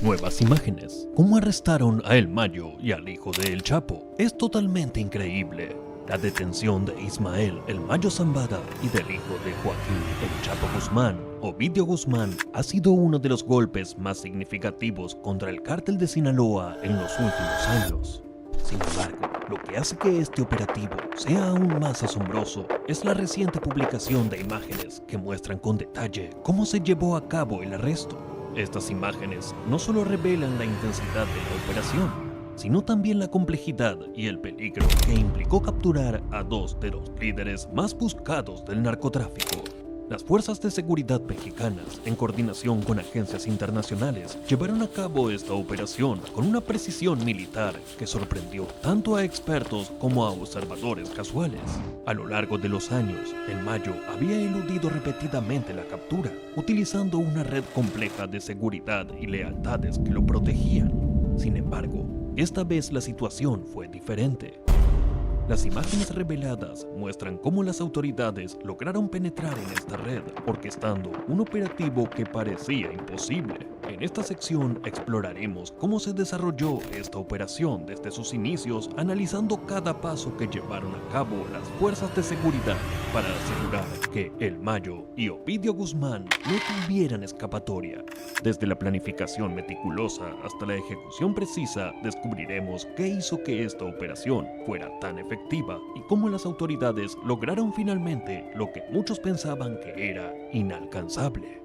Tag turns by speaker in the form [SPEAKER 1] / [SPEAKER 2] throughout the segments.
[SPEAKER 1] Nuevas imágenes. ¿Cómo arrestaron a El Mayo y al hijo de El Chapo? Es totalmente increíble. La detención de Ismael El Mayo Zambada y del hijo de Joaquín El Chapo Guzmán, Ovidio Guzmán, ha sido uno de los golpes más significativos contra el cártel de Sinaloa en los últimos años. Sin embargo, lo que hace que este operativo sea aún más asombroso es la reciente publicación de imágenes que muestran con detalle cómo se llevó a cabo el arresto. Estas imágenes no solo revelan la intensidad de la operación, sino también la complejidad y el peligro que implicó capturar a dos de los líderes más buscados del narcotráfico. Las fuerzas de seguridad mexicanas, en coordinación con agencias internacionales, llevaron a cabo esta operación con una precisión militar que sorprendió tanto a expertos como a observadores casuales. A lo largo de los años, El Mayo había eludido repetidamente la captura, utilizando una red compleja de seguridad y lealtades que lo protegían. Sin embargo, esta vez la situación fue diferente. Las imágenes reveladas muestran cómo las autoridades lograron penetrar en esta red, orquestando un operativo que parecía imposible. En esta sección exploraremos cómo se desarrolló esta operación desde sus inicios, analizando cada paso que llevaron a cabo las fuerzas de seguridad para asegurar que El Mayo y Ovidio Guzmán no tuvieran escapatoria. Desde la planificación meticulosa hasta la ejecución precisa, descubriremos qué hizo que esta operación fuera tan efectiva y cómo las autoridades lograron finalmente lo que muchos pensaban que era inalcanzable.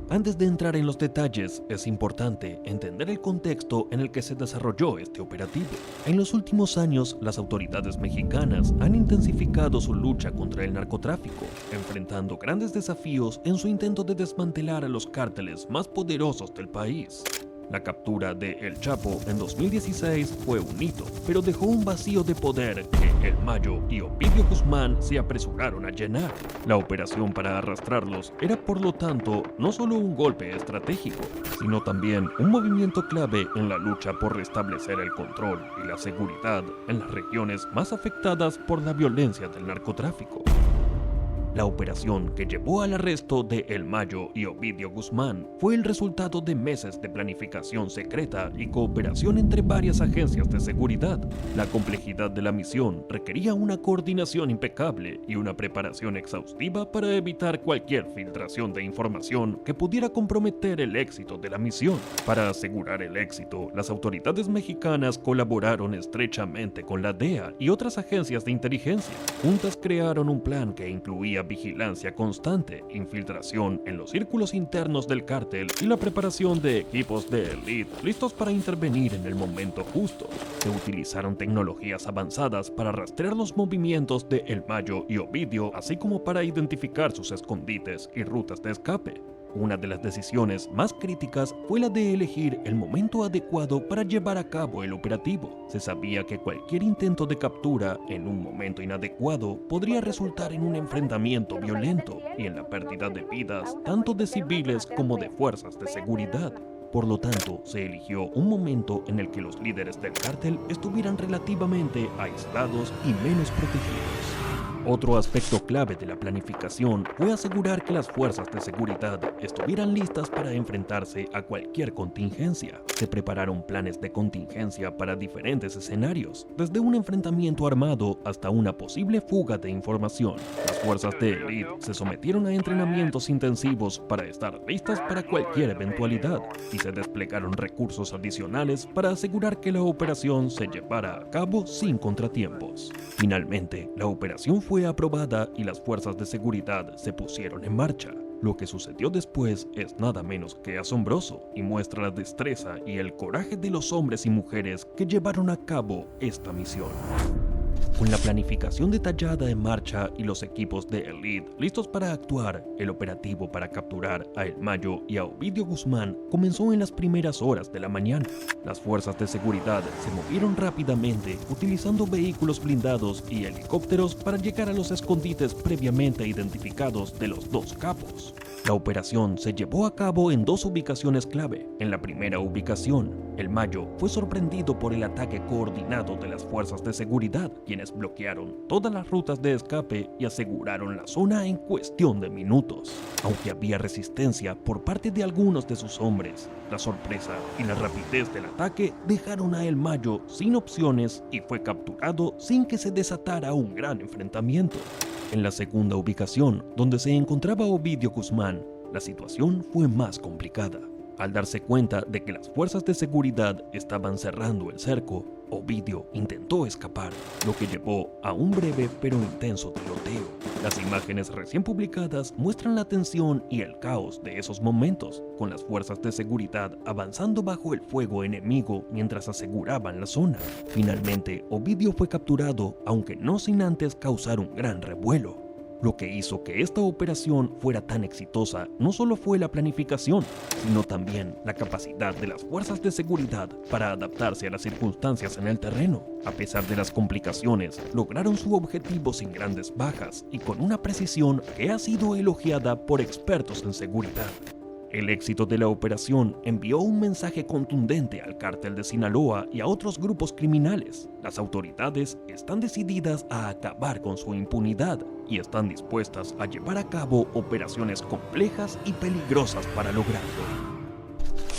[SPEAKER 1] Antes de entrar en los detalles, es importante entender el contexto en el que se desarrolló este operativo. En los últimos años, las autoridades mexicanas han intensificado su lucha contra el narcotráfico, enfrentando grandes desafíos en su intento de desmantelar a los cárteles más poderosos del país. La captura de El Chapo en 2016 fue un hito, pero dejó un vacío de poder que El Mayo y Ovidio Guzmán se apresuraron a llenar. La operación para arrastrarlos era por lo tanto no solo un golpe estratégico, sino también un movimiento clave en la lucha por restablecer el control y la seguridad en las regiones más afectadas por la violencia del narcotráfico. La operación que llevó al arresto de El Mayo y Ovidio Guzmán fue el resultado de meses de planificación secreta y cooperación entre varias agencias de seguridad. La complejidad de la misión requería una coordinación impecable y una preparación exhaustiva para evitar cualquier filtración de información que pudiera comprometer el éxito de la misión. Para asegurar el éxito, las autoridades mexicanas colaboraron estrechamente con la DEA y otras agencias de inteligencia. Juntas crearon un plan que incluía vigilancia constante, infiltración en los círculos internos del cártel y la preparación de equipos de élite listos para intervenir en el momento justo. Se utilizaron tecnologías avanzadas para rastrear los movimientos de El Mayo y Ovidio, así como para identificar sus escondites y rutas de escape. Una de las decisiones más críticas fue la de elegir el momento adecuado para llevar a cabo el operativo. Se sabía que cualquier intento de captura en un momento inadecuado podría resultar en un enfrentamiento violento y en la pérdida de vidas tanto de civiles como de fuerzas de seguridad. Por lo tanto, se eligió un momento en el que los líderes del cártel estuvieran relativamente aislados y menos protegidos. Otro aspecto clave de la planificación fue asegurar que las fuerzas de seguridad estuvieran listas para enfrentarse a cualquier contingencia. Se prepararon planes de contingencia para diferentes escenarios, desde un enfrentamiento armado hasta una posible fuga de información. Las fuerzas de élite se sometieron a entrenamientos intensivos para estar listas para cualquier eventualidad, y se desplegaron recursos adicionales para asegurar que la operación se llevara a cabo sin contratiempos. Finalmente, la operación fue aprobada y las fuerzas de seguridad se pusieron en marcha. Lo que sucedió después es nada menos que asombroso y muestra la destreza y el coraje de los hombres y mujeres que llevaron a cabo esta misión. Con la planificación detallada en marcha y los equipos de élite listos para actuar, el operativo para capturar a El Mayo y a Ovidio Guzmán comenzó en las primeras horas de la mañana. Las fuerzas de seguridad se movieron rápidamente utilizando vehículos blindados y helicópteros para llegar a los escondites previamente identificados de los dos capos. La operación se llevó a cabo en dos ubicaciones clave. En la primera ubicación, el Mayo fue sorprendido por el ataque coordinado de las fuerzas de seguridad, quienes bloquearon todas las rutas de escape y aseguraron la zona en cuestión de minutos. Aunque había resistencia por parte de algunos de sus hombres, la sorpresa y la rapidez del ataque dejaron a El Mayo sin opciones y fue capturado sin que se desatara un gran enfrentamiento. En la segunda ubicación, donde se encontraba Ovidio Guzmán, la situación fue más complicada. Al darse cuenta de que las fuerzas de seguridad estaban cerrando el cerco, Ovidio intentó escapar, lo que llevó a un breve pero intenso tiroteo. Las imágenes recién publicadas muestran la tensión y el caos de esos momentos, con las fuerzas de seguridad avanzando bajo el fuego enemigo mientras aseguraban la zona. Finalmente, Ovidio fue capturado, aunque no sin antes causar un gran revuelo. Lo que hizo que esta operación fuera tan exitosa no solo fue la planificación, sino también la capacidad de las fuerzas de seguridad para adaptarse a las circunstancias en el terreno. A pesar de las complicaciones, lograron su objetivo sin grandes bajas y con una precisión que ha sido elogiada por expertos en seguridad. El éxito de la operación envió un mensaje contundente al cártel de Sinaloa y a otros grupos criminales. Las autoridades están decididas a acabar con su impunidad y están dispuestas a llevar a cabo operaciones complejas y peligrosas para lograrlo.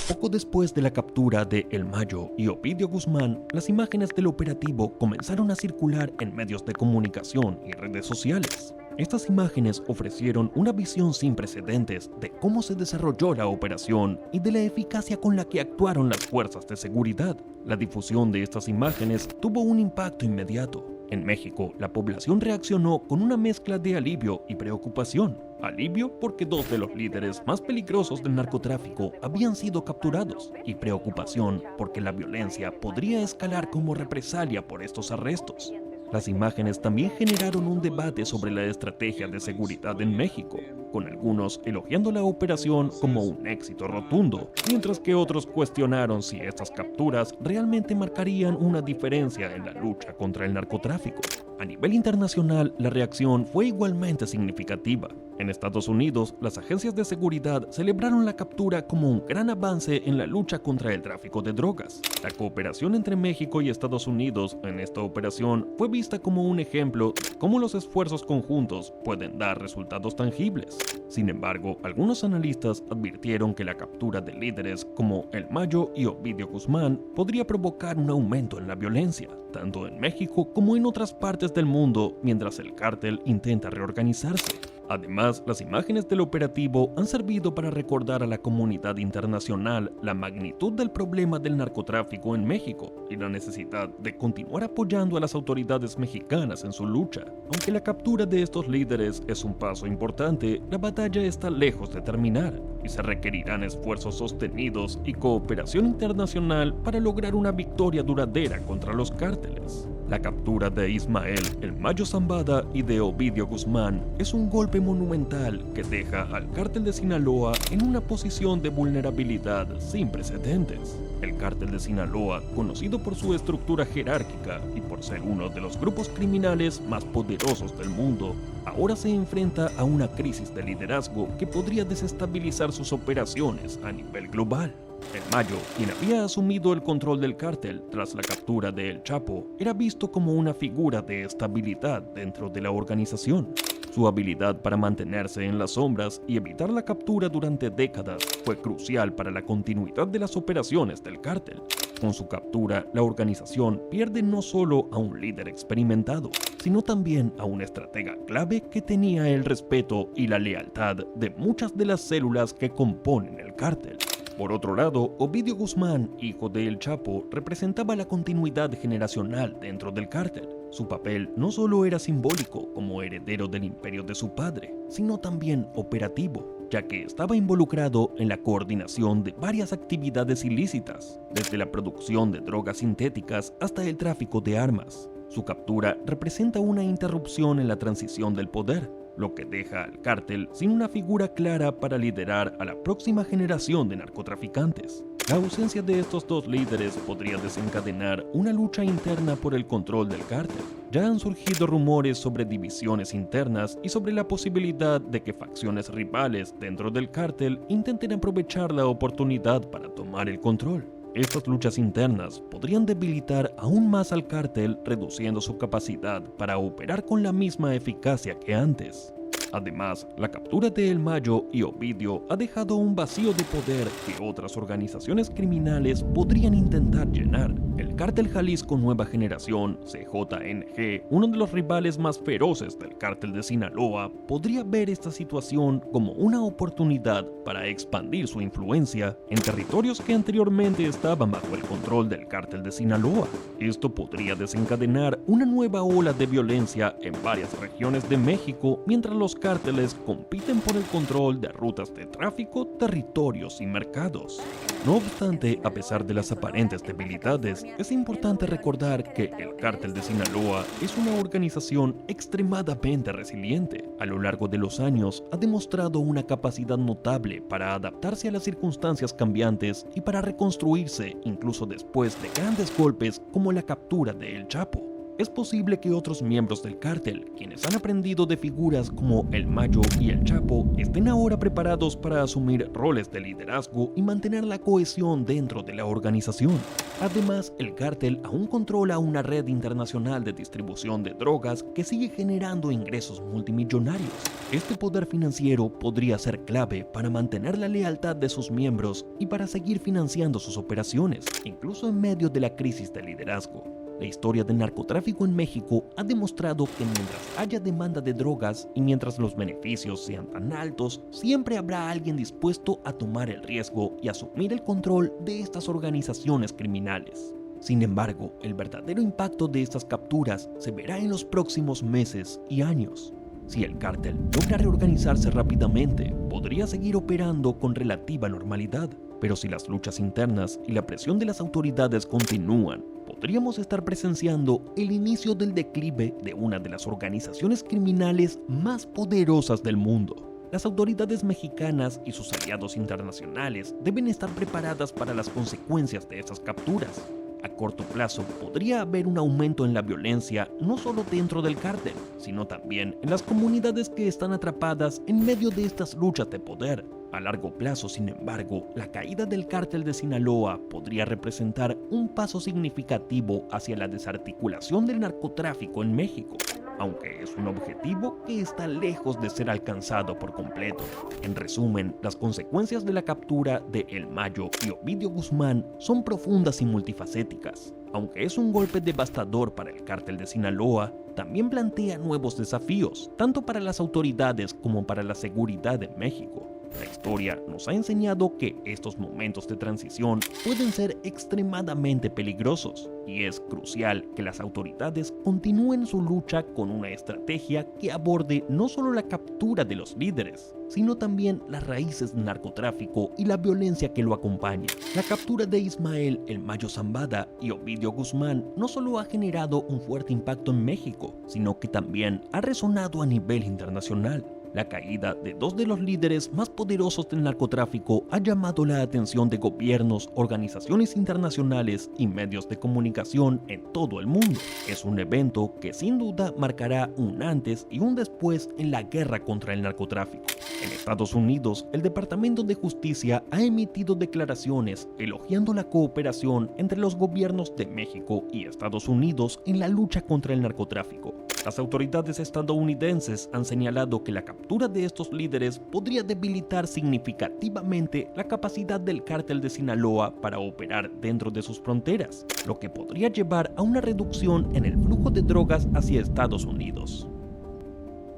[SPEAKER 1] Poco después de la captura de El Mayo y Ovidio Guzmán, las imágenes del operativo comenzaron a circular en medios de comunicación y redes sociales. Estas imágenes ofrecieron una visión sin precedentes de cómo se desarrolló la operación y de la eficacia con la que actuaron las fuerzas de seguridad. La difusión de estas imágenes tuvo un impacto inmediato. En México, la población reaccionó con una mezcla de alivio y preocupación. Alivio porque dos de los líderes más peligrosos del narcotráfico habían sido capturados, y preocupación porque la violencia podría escalar como represalia por estos arrestos. Las imágenes también generaron un debate sobre la estrategia de seguridad en México, con algunos elogiando la operación como un éxito rotundo, mientras que otros cuestionaron si estas capturas realmente marcarían una diferencia en la lucha contra el narcotráfico. A nivel internacional, la reacción fue igualmente significativa. En Estados Unidos, las agencias de seguridad celebraron la captura como un gran avance en la lucha contra el tráfico de drogas. La cooperación entre México y Estados Unidos en esta operación fue vista como un ejemplo de cómo los esfuerzos conjuntos pueden dar resultados tangibles. Sin embargo, algunos analistas advirtieron que la captura de líderes como El Mayo y Ovidio Guzmán podría provocar un aumento en la violencia, tanto en México como en otras partes del mundo, mientras el cártel intenta reorganizarse. Además, las imágenes del operativo han servido para recordar a la comunidad internacional la magnitud del problema del narcotráfico en México y la necesidad de continuar apoyando a las autoridades mexicanas en su lucha. Aunque la captura de estos líderes es un paso importante, la batalla está lejos de terminar y se requerirán esfuerzos sostenidos y cooperación internacional para lograr una victoria duradera contra los cárteles. La captura de Ismael El Mayo Zambada y de Ovidio Guzmán es un golpe monumental que deja al cártel de Sinaloa en una posición de vulnerabilidad sin precedentes. El cártel de Sinaloa, conocido por su estructura jerárquica y por ser uno de los grupos criminales más poderosos del mundo, ahora se enfrenta a una crisis de liderazgo que podría desestabilizar sus operaciones a nivel global. El Mayo, quien había asumido el control del cártel tras la captura de El Chapo, era visto como una figura de estabilidad dentro de la organización. Su habilidad para mantenerse en las sombras y evitar la captura durante décadas fue crucial para la continuidad de las operaciones del cártel. Con su captura, la organización pierde no solo a un líder experimentado, sino también a un estratega clave que tenía el respeto y la lealtad de muchas de las células que componen el cártel. Por otro lado, Ovidio Guzmán, hijo de El Chapo, representaba la continuidad generacional dentro del cártel. Su papel no solo era simbólico como heredero del imperio de su padre, sino también operativo, ya que estaba involucrado en la coordinación de varias actividades ilícitas, desde la producción de drogas sintéticas hasta el tráfico de armas. Su captura representa una interrupción en la transición del poder, lo que deja al cártel sin una figura clara para liderar a la próxima generación de narcotraficantes. La ausencia de estos dos líderes podría desencadenar una lucha interna por el control del cártel. Ya han surgido rumores sobre divisiones internas y sobre la posibilidad de que facciones rivales dentro del cártel intenten aprovechar la oportunidad para tomar el control. Estas luchas internas podrían debilitar aún más al cártel, reduciendo su capacidad para operar con la misma eficacia que antes. Además, la captura de El Mayo y Ovidio ha dejado un vacío de poder que otras organizaciones criminales podrían intentar llenar. El Cártel Jalisco Nueva Generación, CJNG, uno de los rivales más feroces del Cártel de Sinaloa, podría ver esta situación como una oportunidad para expandir su influencia en territorios que anteriormente estaban bajo el control del Cártel de Sinaloa. Esto podría desencadenar una nueva ola de violencia en varias regiones de México mientras los cárteles compiten por el control de rutas de tráfico, territorios y mercados. No obstante, a pesar de las aparentes debilidades, es importante recordar que el Cártel de Sinaloa es una organización extremadamente resiliente. A lo largo de los años, ha demostrado una capacidad notable para adaptarse a las circunstancias cambiantes y para reconstruirse incluso después de grandes golpes como la captura de El Chapo. Es posible que otros miembros del cártel, quienes han aprendido de figuras como El Mayo y El Chapo, estén ahora preparados para asumir roles de liderazgo y mantener la cohesión dentro de la organización. Además, el cártel aún controla una red internacional de distribución de drogas que sigue generando ingresos multimillonarios. Este poder financiero podría ser clave para mantener la lealtad de sus miembros y para seguir financiando sus operaciones, incluso en medio de la crisis de liderazgo. La historia del narcotráfico en México ha demostrado que mientras haya demanda de drogas y mientras los beneficios sean tan altos, siempre habrá alguien dispuesto a tomar el riesgo y asumir el control de estas organizaciones criminales. Sin embargo, el verdadero impacto de estas capturas se verá en los próximos meses y años. Si el cártel logra reorganizarse rápidamente, podría seguir operando con relativa normalidad, pero si las luchas internas y la presión de las autoridades continúan, podríamos estar presenciando el inicio del declive de una de las organizaciones criminales más poderosas del mundo. Las autoridades mexicanas y sus aliados internacionales deben estar preparadas para las consecuencias de esas capturas. A corto plazo podría haber un aumento en la violencia no solo dentro del cártel, sino también en las comunidades que están atrapadas en medio de estas luchas de poder. A largo plazo, sin embargo, la caída del cártel de Sinaloa podría representar un paso significativo hacia la desarticulación del narcotráfico en México, aunque es un objetivo que está lejos de ser alcanzado por completo. En resumen, las consecuencias de la captura de El Mayo y Ovidio Guzmán son profundas y multifacéticas. Aunque es un golpe devastador para el cártel de Sinaloa, también plantea nuevos desafíos, tanto para las autoridades como para la seguridad de México. La historia nos ha enseñado que estos momentos de transición pueden ser extremadamente peligrosos, y es crucial que las autoridades continúen su lucha con una estrategia que aborde no solo la captura de los líderes, sino también las raíces del narcotráfico y la violencia que lo acompaña. La captura de Ismael El Mayo Zambada y Ovidio Guzmán no solo ha generado un fuerte impacto en México, sino que también ha resonado a nivel internacional. La caída de dos de los líderes más poderosos del narcotráfico ha llamado la atención de gobiernos, organizaciones internacionales y medios de comunicación en todo el mundo. Es un evento que sin duda marcará un antes y un después en la guerra contra el narcotráfico. En Estados Unidos, el Departamento de Justicia ha emitido declaraciones elogiando la cooperación entre los gobiernos de México y Estados Unidos en la lucha contra el narcotráfico. Las autoridades estadounidenses han señalado que la captura de estos líderes podría debilitar significativamente la capacidad del cártel de Sinaloa para operar dentro de sus fronteras, lo que podría llevar a una reducción en el flujo de drogas hacia Estados Unidos.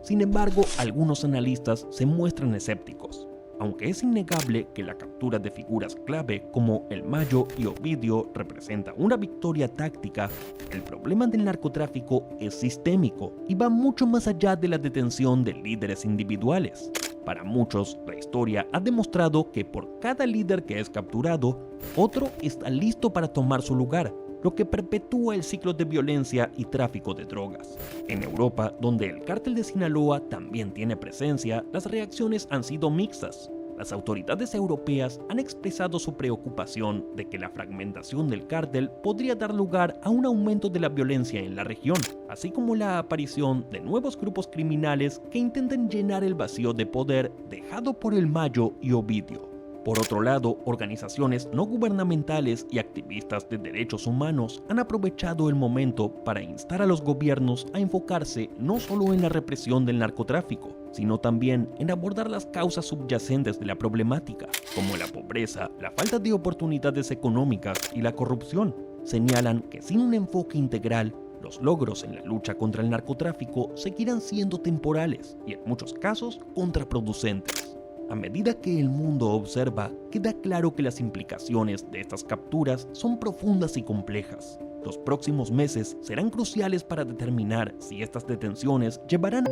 [SPEAKER 1] Sin embargo, algunos analistas se muestran escépticos. Aunque es innegable que la captura de figuras clave como El Mayo y Ovidio representa una victoria táctica, el problema del narcotráfico es sistémico y va mucho más allá de la detención de líderes individuales. Para muchos, la historia ha demostrado que por cada líder que es capturado, otro está listo para tomar su lugar, lo que perpetúa el ciclo de violencia y tráfico de drogas. En Europa, donde el cártel de Sinaloa también tiene presencia, las reacciones han sido mixtas. Las autoridades europeas han expresado su preocupación de que la fragmentación del cártel podría dar lugar a un aumento de la violencia en la región, así como la aparición de nuevos grupos criminales que intenten llenar el vacío de poder dejado por el Mayo y Ovidio. Por otro lado, organizaciones no gubernamentales y activistas de derechos humanos han aprovechado el momento para instar a los gobiernos a enfocarse no solo en la represión del narcotráfico, sino también en abordar las causas subyacentes de la problemática, como la pobreza, la falta de oportunidades económicas y la corrupción. Señalan que sin un enfoque integral, los logros en la lucha contra el narcotráfico seguirán siendo temporales y en muchos casos contraproducentes. A medida que el mundo observa, queda claro que las implicaciones de estas capturas son profundas y complejas. Los próximos meses serán cruciales para determinar si estas detenciones llevarán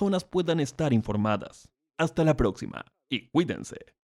[SPEAKER 1] personas puedan estar informadas. Hasta la próxima y cuídense.